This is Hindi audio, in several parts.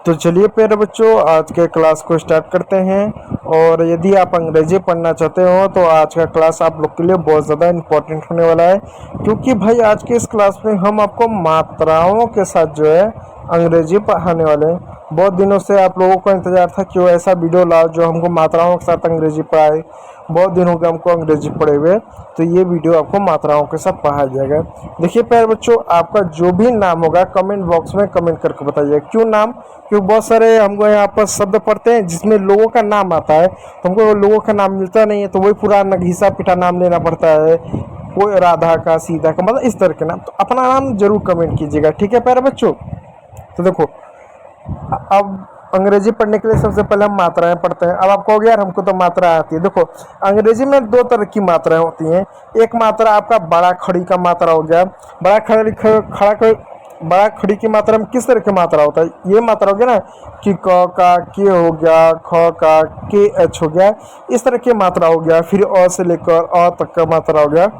तो चलिए प्यारे बच्चों, आज के क्लास को स्टार्ट करते हैं। और यदि आप अंग्रेजी पढ़ना चाहते हो तो आज का क्लास आप लोग के लिए बहुत ज़्यादा इम्पोर्टेंट होने वाला है, क्योंकि भाई आज के इस क्लास में हम आपको मात्राओं के साथ जो है अंग्रेजी पढ़ाने वाले हैं। बहुत दिनों से आप लोगों को इंतज़ार था कि वो ऐसा वीडियो लाओ जो हमको मात्राओं के साथ अंग्रेजी पढ़ाए। बहुत दिन हो गए हमको अंग्रेजी पढ़े हुए, तो ये वीडियो आपको मात्राओं के साथ पढ़ाया जाएगा। देखिए प्यारे बच्चों, आपका जो भी नाम होगा कमेंट बॉक्स में कमेंट करके बताइए। क्यों नाम? क्योंकि बहुत सारे हमको यहाँ पर शब्द पढ़ते हैं जिसमें लोगों का नाम आता है, तो हमको लोगों का नाम मिलता नहीं है, तो वही पूरा घिसा पिटा नाम लेना पड़ता है। कोई राधा का, सीता का, मतलब इस तरह के नाम। तो अपना नाम जरूर कमेंट कीजिएगा, ठीक है प्यारे बच्चों। तो देखो, अब अंग्रेजी पढ़ने के लिए सबसे पहले हम मात्राएं पढ़ते हैं। अब आप कहोगे यार हमको तो मात्रा आती है। देखो, अंग्रेजी में दो तरह की मात्राएं होती हैं। एक मात्रा आपका बड़ा खड़ी का मात्रा हो गया। बड़ा खड़ी की मात्रा में किस तरह की मात्रा होता है? ये मात्रा हो गया ना कि क का के हो गया, ख का के एच हो गया, इस तरह की मात्रा हो गया। फिर अ से लेकर अ तक का मात्रा हो गया,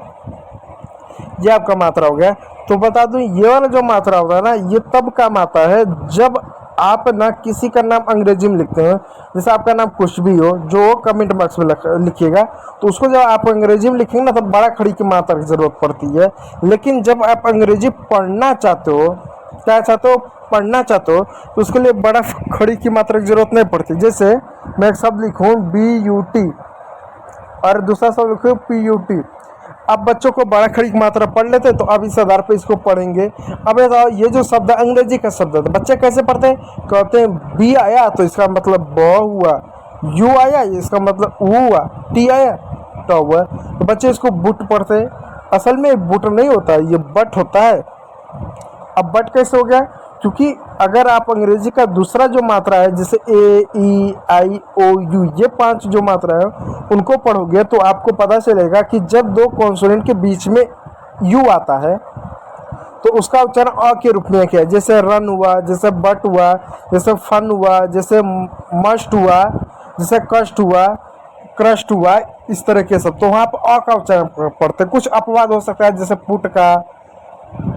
ये आपका मात्रा हो गया। तो बता दूं, ये वाला जो मात्रा होता है ना, ये तब काम आता है जब आप ना किसी का नाम अंग्रेजी में लिखते हैं। जैसे आपका नाम कुछ भी हो, जो कमेंट बॉक्स में लिखिएगा, तो उसको जब आप अंग्रेजी में लिखेंगे ना, तो बड़ा खड़ी की मात्रा की ज़रूरत पड़ती है। लेकिन जब आप अंग्रेजी पढ़ना चाहते हो, क्या चाहते हो, पढ़ना चाहते हो, तो उसके लिए बड़ा खड़ी की मात्रा की ज़रूरत नहीं पड़ती। जैसे मैं एक शब्द लिखूँ BUT और दूसरा शब्द लिखूँ PUT। अब बच्चों को बड़ा खड़ी की मात्रा पढ़ लेते हैं, तो अब इस आधार पे इसको पढ़ेंगे। अब ये जो शब्द है अंग्रेजी का शब्द है, तो बच्चे कैसे पढ़ते हैं? कहते हैं बी आया तो इसका मतलब ब हुआ, यू आया इसका मतलब ऊ हुआ, टी आया तो हुआ। तो बच्चे इसको बुट पढ़ते हैं। असल में बुट नहीं होता है, ये बट होता है। अब बट कैसे हो गया? क्योंकि अगर आप अंग्रेजी का दूसरा जो मात्रा है, जैसे AEIOU, ये 5 जो मात्रा है उनको पढ़ोगे तो आपको पता चलेगा कि जब दो कॉन्सोनेंट के बीच में यू आता है तो उसका उच्चारण अ के रूप में किया है। जैसे रन हुआ, जैसे बट हुआ, जैसे फन हुआ, जैसे मस्ट हुआ, जैसे कष्ट हुआ, क्रस्ट हुआ, इस तरह के सब। तो वहाँ पर अ का उच्चारण पढ़ते। कुछ अपवाद हो सकता है जैसे पुट का,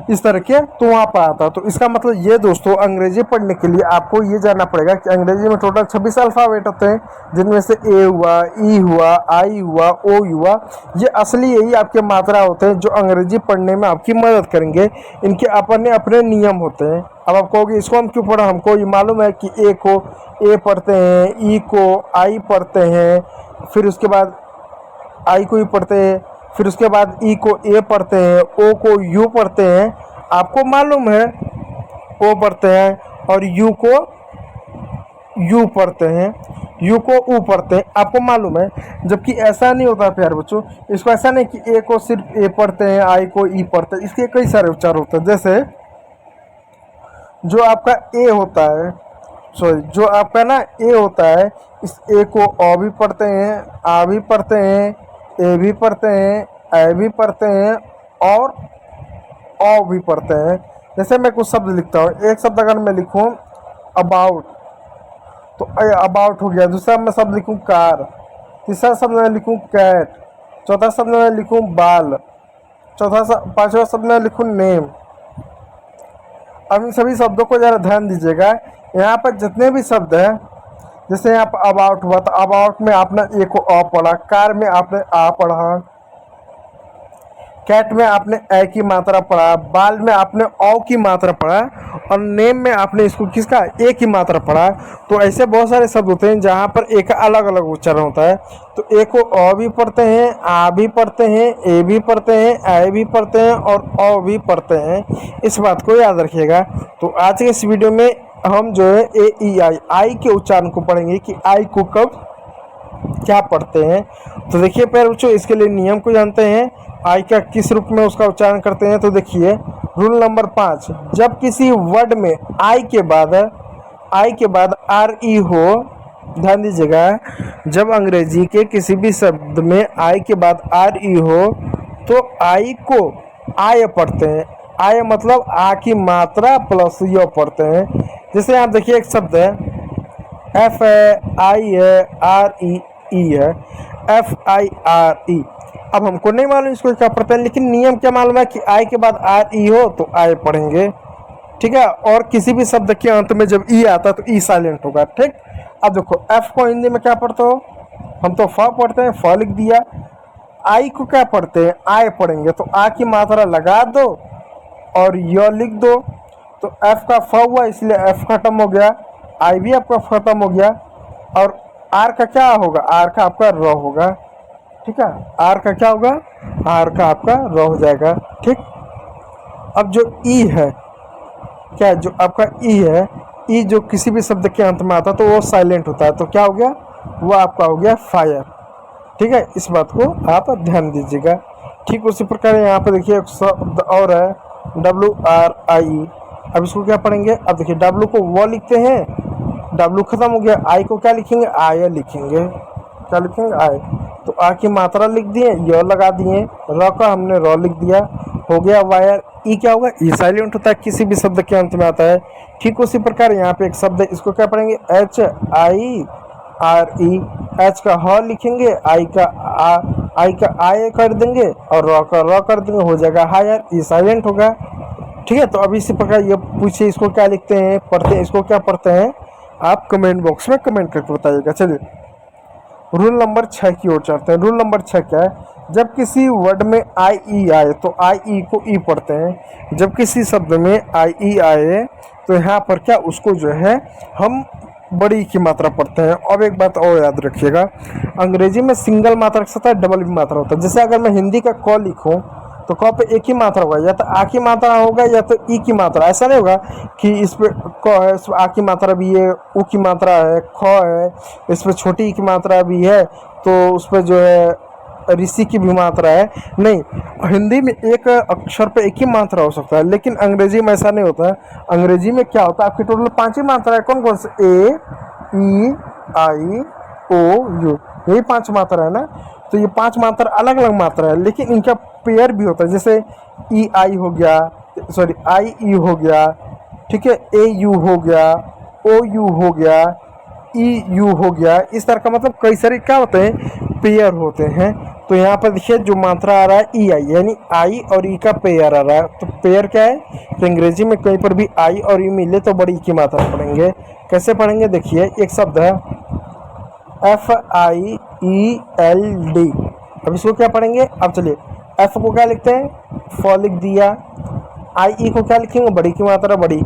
इस तरह के, तो वहाँ पर आता। तो इसका मतलब ये दोस्तों, अंग्रेजी पढ़ने के लिए आपको ये जानना पड़ेगा कि अंग्रेजी में टोटल 26 अल्फ़ाबेट होते हैं, जिनमें से ए हुआ, ई हुआ, आई हुआ, ओ हुआ। ये असली यही आपके मात्रा होते हैं जो अंग्रेजी पढ़ने में आपकी मदद करेंगे। इनके अपने अपने नियम होते हैं। अब आप कहोगे इसको हम क्यों पढ़ा? हमको ये मालूम है कि ए को ए पढ़ते हैं, ई को आई पढ़ते हैं, फिर उसके बाद आई को ही पढ़ते हैं, फिर उसके बाद ई को ए पढ़ते हैं, ओ को यू पढ़ते हैं। आपको मालूम है ओ पढ़ते हैं, और यू को यू पढ़ते हैं, यू को ऊ पढ़ते हैं, आपको मालूम है। जबकि ऐसा नहीं होता प्यारे बच्चों। इसको ऐसा नहीं कि ए को सिर्फ ए पढ़ते हैं, आई को ई पढ़ते हैं। इसके कई सारे उच्चार होते हैं। जैसे जो आपका ए होता है, सॉरी, जो आपका ना ए होता है, इस ए को अ भी पढ़ते हैं, आ भी पढ़ते हैं, ए भी पढ़ते हैं, ए भी पढ़ते हैं, और ओ भी पढ़ते हैं। जैसे मैं कुछ शब्द लिखता हूँ, एक शब्द अगर मैं लिखूँ अबाउट, तो अबाउट हो गया। दूसरा मैं शब्द लिखूँ कार, तीसरा शब्द मैं लिखूँ कैट, चौथा शब्द मैं लिखूँ बाल, पांचवा शब्द मैं लिखूँ नेम। अब इन सभी शब्दों को ज़रा ध्यान दीजिएगा। यहाँ पर जितने भी शब्द हैं, जैसे यहाँ पर अबाउट हुआ, तो अबाउट में आपने ए को अ पढ़ा, कार में आपने आ पढ़ा, कैट में आपने ए की मात्रा पढ़ा, बाल में आपने औ की मात्रा पढ़ा, और नेम में आपने इसको किसका ए की मात्रा पढ़ा। तो ऐसे बहुत सारे शब्द होते हैं जहाँ पर ए का अलग अलग उच्चारण होता है। तो ए को अ भी पढ़ते हैं, आ भी पढ़ते हैं, ए भी पढ़ते हैं, ए भी पढ़ते हैं, और औ भी पढ़ते हैं। इस बात को याद रखिएगा। तो आज के इस वीडियो में हम जो है AEI, आई के उच्चारण को पढ़ेंगे कि आई को कब क्या पढ़ते हैं। तो देखिए प्यारे बच्चों, इसके लिए नियम को जानते हैं। आई का किस रूप में उसका उच्चारण करते हैं, तो देखिए रूल नंबर 5, जब किसी वर्ड में आई के बाद RE हो, ध्यान दीजिएगा, जब अंग्रेजी के किसी भी शब्द में आई के बाद RE हो तो आई को आय पढ़ते हैं। आय मतलब आ की मात्रा प्लस य पढ़ते हैं। जैसे आप देखिए एक शब्द है F है, I है, RE है, FIRE। अब हमको नहीं मालूम इसको क्या पढ़ते हैं, लेकिन नियम क्या मालूम है कि आई के बाद RE हो तो आय पढ़ेंगे। ठीक है। और किसी भी शब्द के अंत में जब ई आता है तो ई साइलेंट होगा। ठीक, अब देखो एफ को हिंदी में क्या पढ़ते हो, हम तो फ पढ़ते हैं, फ लिख दिया। आई को क्या पढ़ते हैं, आय पढ़ेंगे, तो आ की मात्रा लगा दो और य लिख दो। तो एफ का फ हुआ इसलिए एफ खत्म हो गया, आई भी आपका खत्म हो गया। और आर का क्या होगा, आर का आपका र होगा। ठीक है, आर का क्या होगा, आर का आपका र हो जाएगा। ठीक, अब जो ई है, क्या जो आपका ई है, ई जो किसी भी शब्द के अंत में आता है तो वो साइलेंट होता है, तो क्या हो गया, वो आपका हो गया फायर। ठीक है, इस बात को आप ध्यान दीजिएगा। ठीक उसी प्रकार यहाँ पे देखिए एक शब्द और है WRIE। अब इसको क्या पढ़ेंगे, अब देखिए W को वो लिखते हैं, W खत्म हो गया, I को क्या लिखेंगे, आय लिखेंगे। क्या लिखेंगे, आय। तो आ की मात्रा लिख दिए, य लगा दिए, र का हमने र लिख दिया, हो गया वायर। ई क्या होगा, ई साइलेंट होता है, किसी भी शब्द के अंत में आता है। ठीक उसी प्रकार यहाँ पे एक शब्द है, इसको क्या पढ़ेंगे, HIRE। एच का ह लिखेंगे, आई का आय कर देंगे और र का र कर देंगे, हो जाएगा हायर, ई साइलेंट होगा। ठीक है, तो अभी इसी प्रकार ये पूछिए इसको क्या लिखते हैं, पढ़ते हैं, इसको क्या पढ़ते हैं, आप कमेंट बॉक्स में कमेंट करके बताइएगा। चलिए रूल नंबर 6 की ओर चलते हैं। रूल नंबर 6 क्या है, जब किसी वर्ड में आई ई आए तो आई ई को ई पढ़ते हैं। जब किसी शब्द में आई ई आए तो यहाँ पर क्या, उसको जो है हम बड़ी की मात्रा पढ़ते हैं। अब एक बात और याद रखिएगा, अंग्रेजी में सिंगल मात्रा के साथ डबल भी मात्रा होता है। जैसे अगर मैं हिंदी का क लिखूं तो क पे एक ही मात्रा होगा, या तो आ की मात्रा होगा या तो ई की मात्रा। ऐसा नहीं होगा कि इस पे क है, इस पे आ की मात्रा भी है, उ की मात्रा है, ख है, इस पे छोटी ई की मात्रा भी है, तो उस पर जो है ऋषि की भी मात्रा है। नहीं, हिंदी में एक अक्षर पे एक ही मात्रा हो सकता है, लेकिन अंग्रेजी में ऐसा नहीं होता है। अंग्रेजी में क्या होता है, आपकी टोटल 5 ही मात्रा है। कौन कौन से, ए ई आई ओ यू, यही 5 मात्रा है ना। तो ये 5 मात्रा अलग अलग मात्रा है, लेकिन इनका पेयर भी होता है। जैसे ई आई हो गया, सॉरी आई ई हो गया, ठीक है, ए यू हो गया, ओ यू हो गया, ई यू हो गया। इस तरह का मतलब कई सारे क्या होते हैं, पेयर होते हैं। तो यहाँ पर देखिए जो मात्रा आ रहा है ई आई, यानी आई और ई का पेयर आ रहा है। तो पेयर क्या है, तो अंग्रेजी में कहीं पर भी आई और ई मिले तो बड़ी की मात्रा पढ़ेंगे। कैसे पढ़ेंगे, देखिए एक शब्द है FIELD। अब इसको क्या पढ़ेंगे, अब चलिए एफ को क्या लिखते हैं, फ लिख दिया। आई ई को क्या लिखेंगे, बड़ी की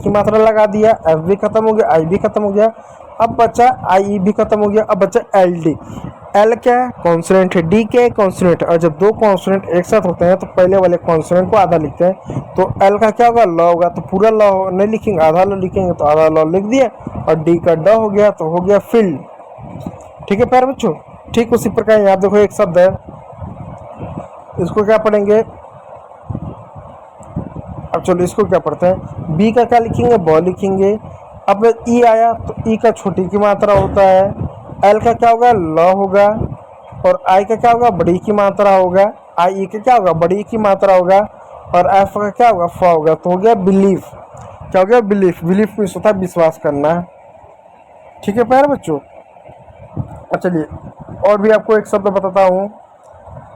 मात्रा लगा दिया, एफ भी खत्म हो गया, आई भी खत्म हो गया। अब बच्चा आई ई भी खत्म हो गया, अब बच्चा LD। एल क्या है, कॉन्सोनेंट है, डी क्या है, कॉन्सोनेंट। और जब दो कॉन्सोनेंट एक साथ होते हैं तो पहले वाले कॉन्सोनेंट को आधा लिखते हैं। तो एल का क्या होगा, ल होगा, तो पूरा ल नहीं लिखेंगे, आधा ल लिखेंगे, तो आधा ल लिख दिया। और डी का ड हो गया, तो हो गया फील्ड। ठीक है प्यारे बच्चों, ठीक उसी प्रकार यहाँ देखो एक शब्द है, इसको क्या पढ़ेंगे, अब चलो इसको क्या पढ़ते हैं, बी का क्या लिखेंगे, ब लिखेंगे। अब ई आया तो ई का छोटी की मात्रा होता है, एल का क्या होगा, ल होगा, और आई का क्या होगा, बड़ी की मात्रा होगा, आई ई का क्या होगा, बड़ी की मात्रा होगा, और एफ का क्या होगा, फ होगा। तो हो गया बिलीफ। क्या हो गया, बिलीफ। बिलीफ मीन्स होता है विश्वास करना। ठीक है प्यारे बच्चों, अच्छा चलिए और भी आपको एक शब्द बताता हूँ।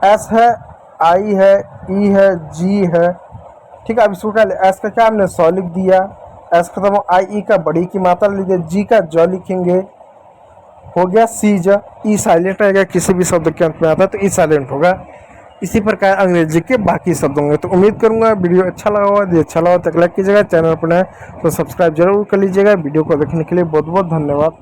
एस है, आई है, ई है, जी है। ठीक है, अब इसको क्या, एस का क्या हमने सौ लिख दिया, एस खत्म हो, आई ई का बड़ी की मात्रा लिख दिया, जी का ज लिखेंगे, हो गया सीज। ई साइलेंट रहेगा, किसी भी शब्द के अंत में आता है तो ई साइलेंट होगा। इसी प्रकार अंग्रेजी के बाकी शब्द होंगे। तो उम्मीद करूंगा वीडियो अच्छा लगा होगा। यदि अच्छा लगा तो लाइक कीजिएगा, चैनल पर नए तो सब्सक्राइब जरूर कर लीजिएगा। वीडियो को देखने के लिए बहुत बहुत धन्यवाद।